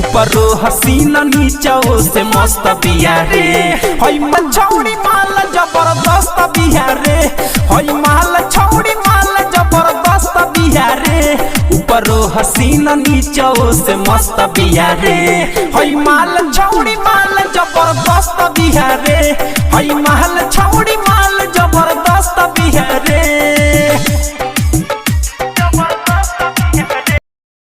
ऊपरो हसीना नीचो से मस्त बिया रे। हई मछौड़ी माल जबरदस्त बिया रे। हई माल छौड़ी माल जबरदस्त बिया रे। ऊपरो हसीना नीचो से मस्त बिया रे। हई माल छौड़ी माल जबरदस्त बिया रे।